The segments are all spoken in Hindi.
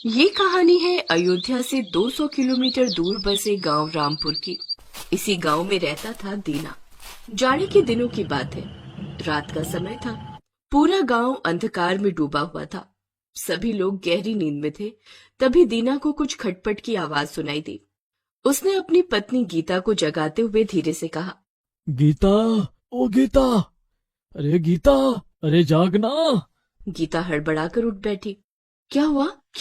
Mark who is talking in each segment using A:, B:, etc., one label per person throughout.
A: ये कहानी है अयोध्या से 200 किलोमीटर दूर बसे गांव रामपुर की। इसी गांव में रहता था दीना। जाड़े के दिनों की बात है। रात का समय था। पूरा गांव अंधकार में डूबा हुआ था। सभी लोग गहरी नींद में थे। तभी दीना को कुछ खटपट की आवाज सुनाई दी। उसने अपनी पत्नी गीता को जगाते हुए धीरे से कहा,
B: गीता, ओ गीता, अरे गीता, अरे जागना।
A: गीता हड़बड़ाकर उठ बैठी। क्या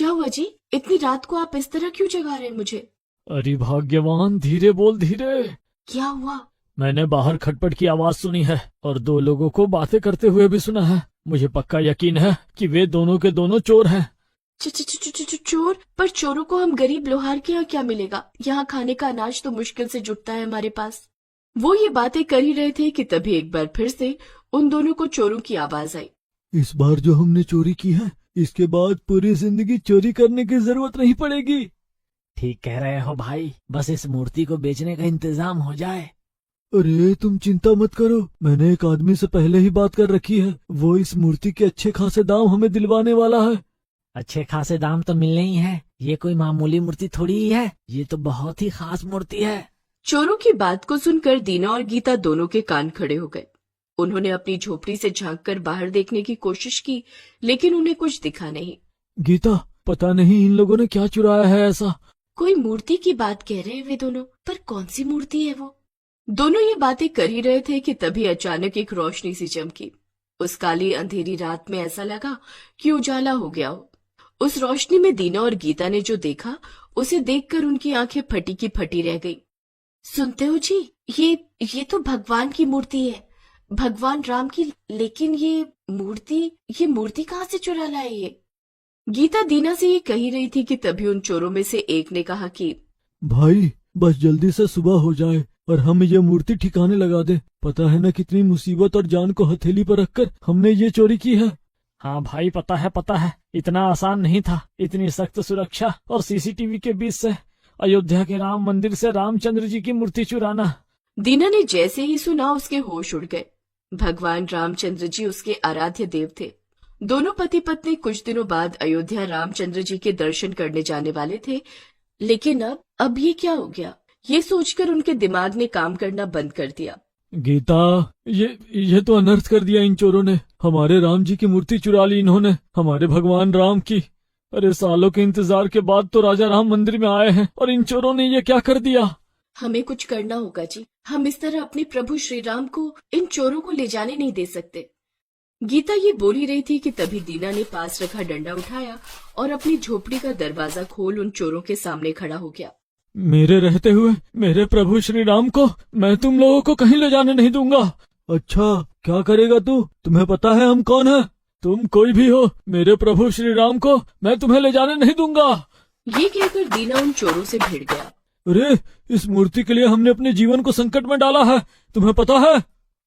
A: हुआ जी? इतनी रात को आप इस तरह क्यों जगा रहे हैं मुझे?
B: अरे भाग्यवान, धीरे बोल, धीरे।
A: क्या हुआ?
B: मैंने बाहर खटपट की आवाज सुनी है और दो लोगों को बातें करते हुए भी सुना है। मुझे पक्का यकीन है कि वे दोनों के दोनों चोर हैं।
A: चोर? पर चोरों को हम गरीब लोहार के यहाँ क्या मिलेगा? यहाँ खाने का अनाज तो मुश्किल से जुटता है हमारे पास। वो ये बातें कर ही रहे थे कि तभी एक बार फिर से उन दोनों को चोरों की आवाज आई।
B: इस बार जो हमने चोरी की है, इसके बाद पूरी जिंदगी चोरी करने की जरूरत नहीं पड़ेगी।
C: ठीक कह रहे हो भाई, बस इस मूर्ति को बेचने का इंतजाम हो जाए।
B: अरे तुम चिंता मत करो, मैंने एक आदमी से पहले ही बात कर रखी है। वो इस मूर्ति के अच्छे खासे दाम हमें दिलवाने वाला है।
C: अच्छे खासे दाम तो मिलने ही है। ये कोई मामूली मूर्ति थोड़ी ही है, ये तो बहुत ही खास मूर्ति है।
A: चोरों की बात को सुनकर दीना और गीता दोनों के कान खड़े हो गए। उन्होंने अपनी झोपड़ी से झांककर बाहर देखने की कोशिश की, लेकिन उन्हें कुछ दिखा नहीं।
B: गीता, पता नहीं इन लोगों ने क्या चुराया है ऐसा।
A: कोई मूर्ति की बात कह रहे हैं वे दोनों, पर कौन सी मूर्ति है वो? दोनों ये बातें कर ही रहे थे कि तभी अचानक एक रोशनी सी चमकी। उस काली अंधेरी रात में ऐसा लगा कि उजाला हो गया हो। उस रोशनी में दीना और गीता ने जो देखा, उसे देखकर उनकी आंखें फटी की फटी रह गई। सुनते हो जी, ये तो भगवान की मूर्ति है, भगवान राम की। लेकिन ये मूर्ति कहाँ से चुरा लाए ये? गीता दीना से ये कही रही थी कि तभी उन चोरों में से एक ने कहा कि
B: भाई, बस जल्दी से सुबह हो जाए और हम ये मूर्ति ठिकाने लगा दे। पता है ना कितनी मुसीबत और जान को हथेली पर रखकर हमने ये चोरी की है।
C: हाँ भाई, पता है। इतना आसान नहीं था, इतनी सख्त सुरक्षा और सीसीटीवी के बीच से अयोध्या के राम मंदिर से रामचंद्र जी की मूर्ति चुराना।
A: दीना ने जैसे ही सुना, उसके होश उड़ गए। भगवान रामचंद्र जी उसके आराध्य देव थे। दोनों पति पत्नी कुछ दिनों बाद अयोध्या रामचंद्र जी के दर्शन करने जाने वाले थे। लेकिन अब ये क्या हो गया? ये सोचकर उनके दिमाग ने काम करना बंद कर दिया।
B: गीता, ये तो अनर्थ कर दिया इन चोरों ने। हमारे राम जी की मूर्ति चुरा ली इन्होंने, हमारे भगवान राम की। अरे सालों के इंतजार के बाद तो राजा राम मंदिर में आए हैं और इन चोरों ने ये क्या कर दिया।
A: हमें कुछ करना होगा जी। हम इस तरह अपने प्रभु श्री राम को इन चोरों को ले जाने नहीं दे सकते। गीता ये बोल ही रही थी कि तभी दीना ने पास रखा डंडा उठाया और अपनी झोपड़ी का दरवाजा खोल उन चोरों के सामने खड़ा हो गया।
B: मेरे रहते हुए मेरे प्रभु श्री राम को मैं तुम लोगों को कहीं ले जाने नहीं दूंगा। अच्छा, क्या करेगा तू? तुम्हें पता है हम कौन है? तुम कोई भी हो, मेरे प्रभु श्री राम को मैं तुम्हें ले जाने नहीं दूंगा।
A: ये कहकर दीना उन चोरों से भिड़ गया।
B: अरे, इस मूर्ति के लिए हमने अपने जीवन को संकट में डाला है, तुम्हें पता है?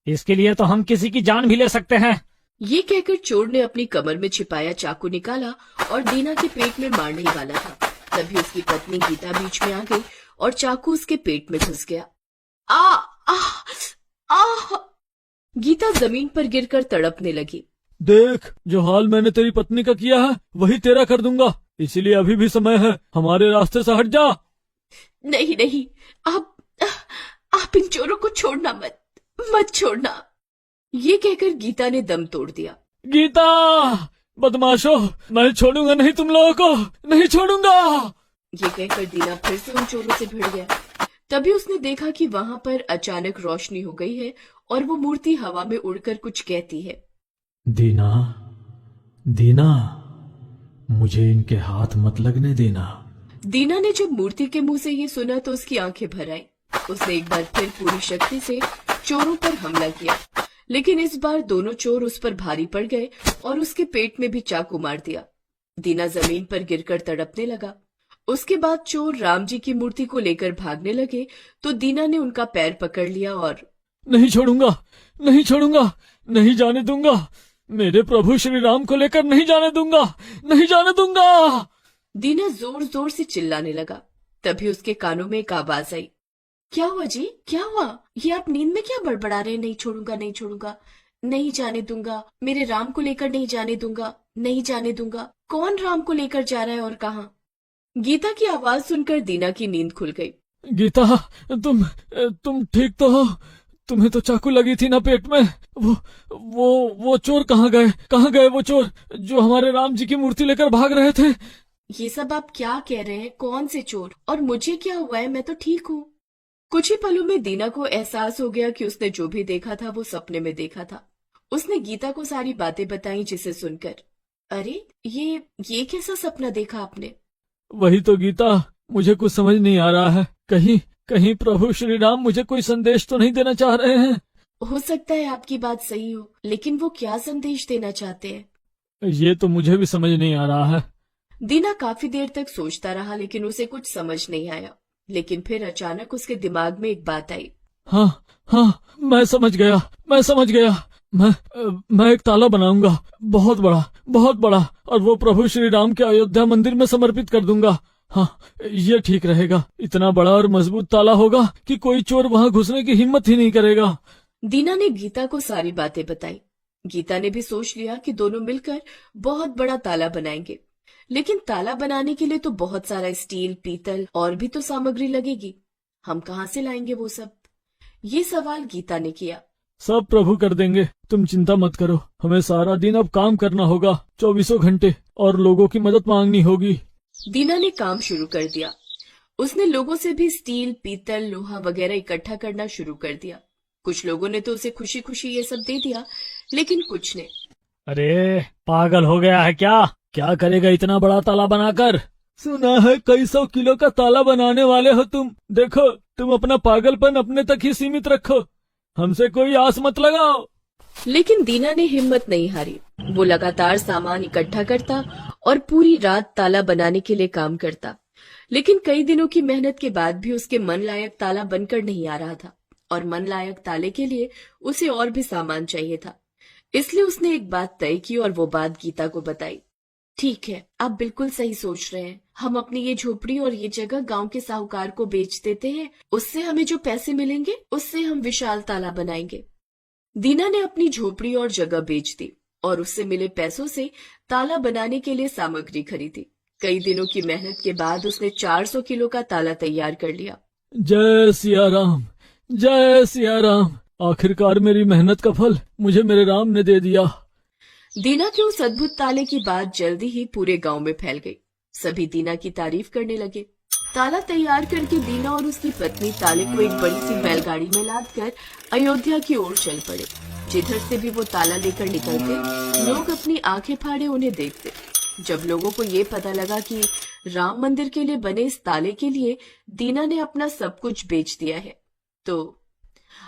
C: इसके लिए तो हम किसी की जान भी ले सकते हैं।
A: ये कहकर चोर ने अपनी कमर में छिपाया चाकू निकाला और दीना के पेट में मारने ही वाला था। तभी उसकी पत्नी गीता बीच में आ गई और चाकू उसके पेट में घुस गया। आ आ आ गीता जमीन पर गिरकर तड़पने लगी।
B: देख, जो हाल मैंने तेरी पत्नी का किया है वही तेरा कर दूंगा, इसीलिए अभी भी समय है, हमारे रास्ते से हट जा।
A: नहीं, आप इन चोरों को छोड़ना मत छोड़ना। ये कहकर गीता ने दम तोड़ दिया।
B: गीता, बदमाशो, मैं छोड़ूंगा नहीं, तुम लोगों को नहीं छोड़ूंगा।
A: ये कहकर दीना फिर से उन चोरों से भिड़ गया। तभी उसने देखा कि वहां पर अचानक रोशनी हो गई है और वो मूर्ति हवा में उड़कर कुछ कहती है।
B: दीना, मुझे इनके हाथ मत लगने देना।
A: दीना ने जब मूर्ति के मुंह से ये सुना तो उसकी आंखें भर आई। उसने एक बार फिर पूरी शक्ति से चोरों पर हमला किया, लेकिन इस बार दोनों चोर उस पर भारी पड़ गए और उसके पेट में भी चाकू मार दिया। दीना जमीन पर गिरकर तड़पने लगा। उसके बाद चोर राम जी की मूर्ति को लेकर भागने लगे तो दीना ने उनका पैर पकड़ लिया और
B: नहीं छोड़ूंगा, नहीं जाने दूंगा, मेरे प्रभु श्री राम को लेकर नहीं जाने दूंगा।
A: दीना जोर जोर से चिल्लाने लगा। तभी उसके कानों में एक आवाज आई। क्या हुआ जी, क्या हुआ? ये आप नींद में क्या बड़बड़ा रहे? नहीं छोड़ूंगा, नहीं जाने दूंगा, मेरे राम को लेकर नहीं जाने दूंगा। कौन राम को लेकर जा रहा है और कहाँ? गीता की आवाज सुनकर दीना की नींद खुल गई।
B: गीता, तुम ठीक तो हो? तुम्हें तो चाकू लगी थी ना पेट में। वो चोर कहाँ गए वो चोर जो हमारे राम जी की मूर्ति लेकर भाग रहे थे?
A: ये सब आप क्या कह रहे हैं? कौन से चोर? और मुझे क्या हुआ है? मैं तो ठीक हूँ। कुछ ही पलों में दीना को एहसास हो गया कि उसने जो भी देखा था वो सपने में देखा था। उसने गीता को सारी बातें बताई, जिसे सुनकर, अरे ये कैसा सपना देखा आपने?
B: वही तो गीता, मुझे कुछ समझ नहीं आ रहा है। कहीं प्रभु श्री राम मुझे कोई संदेश तो नहीं देना चाह रहे हैं?
A: हो सकता है आपकी बात सही हो, लेकिन वो क्या संदेश देना चाहते हैं?
B: ये तो मुझे भी समझ नहीं आ रहा है।
A: दीना काफी देर तक सोचता रहा, लेकिन उसे कुछ समझ नहीं आया। लेकिन फिर अचानक उसके दिमाग में एक बात आई।
B: हाँ, मैं समझ गया। मैं एक ताला बनाऊंगा, बहुत बड़ा, और वो प्रभु श्री राम के अयोध्या मंदिर में समर्पित कर दूंगा। हाँ, ये ठीक रहेगा। इतना बड़ा और मजबूत ताला होगा कि कोई चोर वहाँ घुसने की हिम्मत ही नहीं करेगा।
A: दीना ने गीता को सारी बातें बताई। गीता ने भी सोच लिया कि दोनों मिलकर बहुत बड़ा ताला बनाएंगे। लेकिन ताला बनाने के लिए तो बहुत सारा स्टील, पीतल और भी तो सामग्री लगेगी। हम कहाँ से लाएंगे वो सब? ये सवाल गीता ने किया।
B: सब प्रभु कर देंगे, तुम चिंता मत करो। हमें सारा दिन अब काम करना होगा, 24 घंटे, और लोगों की मदद मांगनी होगी।
A: दीना ने काम शुरू कर दिया। उसने लोगों से भी स्टील, पीतल, लोहा वगैरह इकट्ठा करना शुरू कर दिया। कुछ लोगों ने तो उसे खुशी खुशी ये सब दे दिया, लेकिन कुछ ने।
C: अरे पागल हो गया है क्या करेगा इतना बड़ा ताला बनाकर?
B: सुना है कई 100 किलो का ताला बनाने वाले हो तुम। देखो, तुम अपना पागलपन अपने तक ही सीमित रखो, हमसे कोई आस मत लगाओ।
A: लेकिन दीना ने हिम्मत नहीं हारी। वो लगातार सामान इकट्ठा करता और पूरी रात ताला बनाने के लिए काम करता। लेकिन कई दिनों की मेहनत के बाद भी उसके मन लायक ताला बनकर नहीं आ रहा था, और मन लायक ताले के लिए उसे और भी सामान चाहिए था। इसलिए उसने एक बात तय की और वो बात गीता को बताई। ठीक है, आप बिल्कुल सही सोच रहे हैं। हम अपनी ये झोपड़ी और ये जगह गांव के साहूकार को बेच देते हैं। उससे हमें जो पैसे मिलेंगे उससे हम विशाल ताला बनाएंगे। दीना ने अपनी झोपड़ी और जगह बेच दी और उससे मिले पैसों से ताला बनाने के लिए सामग्री खरीदी। कई दिनों की मेहनत के बाद उसने 400 किलो का ताला तैयार कर लिया।
B: जय सिया राम, जय सिया राम। आखिरकार मेरी मेहनत का फल मुझे मेरे राम ने दे दिया।
A: दीना के उस अद्भुत ताले की बात जल्दी ही पूरे गांव में फैल गई। सभी दीना की तारीफ करने लगे। ताला तैयार करके दीना और उसकी पत्नी ताले को एक बड़ी सी बैलगाड़ी में लादकर अयोध्या की ओर चल पड़े। जिधर से भी वो ताला लेकर निकलते, लोग अपनी आंखें फाड़े उन्हें देखते। जब लोगों को ये पता लगा कि राम मंदिर के लिए बने इस ताले के लिए दीना ने अपना सब कुछ बेच दिया है, तो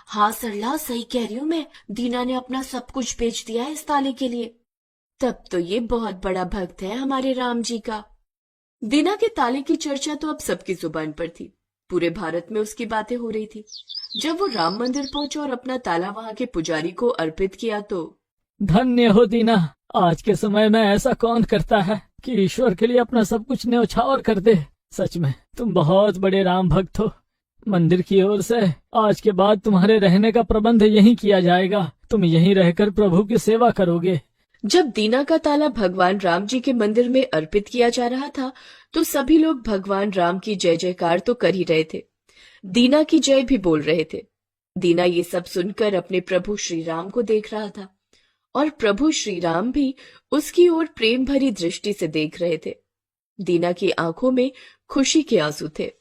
A: हाँ सरला, सही कह रही हूँ मैं, दीना ने अपना सब कुछ बेच दिया है इस ताले के लिए। तब तो ये बहुत बड़ा भक्त है हमारे राम जी का। दीना के ताले की चर्चा तो अब सबकी जुबान पर थी। पूरे भारत में उसकी बातें हो रही थी। जब वो राम मंदिर पहुंचा और अपना ताला वहां के पुजारी को अर्पित किया तो
C: धन्य हो दीना, आज के समय में ऐसा कौन करता है कि ईश्वर के लिए अपना सब कुछ न्यौछावर कर दे। सच में तुम बहुत बड़े राम भक्त हो। मंदिर की ओर से आज के बाद तुम्हारे रहने का प्रबंध यहीं किया जाएगा। तुम यहीं रहकर प्रभु की सेवा करोगे।
A: जब दीना का ताला भगवान राम जी के मंदिर में अर्पित किया जा रहा था तो सभी लोग भगवान राम की जय जयकार तो कर ही रहे थे, दीना की जय भी बोल रहे थे। दीना ये सब सुनकर अपने प्रभु श्री राम को देख रहा था और प्रभु श्री राम भी उसकी ओर प्रेम भरी दृष्टि से देख रहे थे। दीना की आंखों में खुशी के आंसू थे।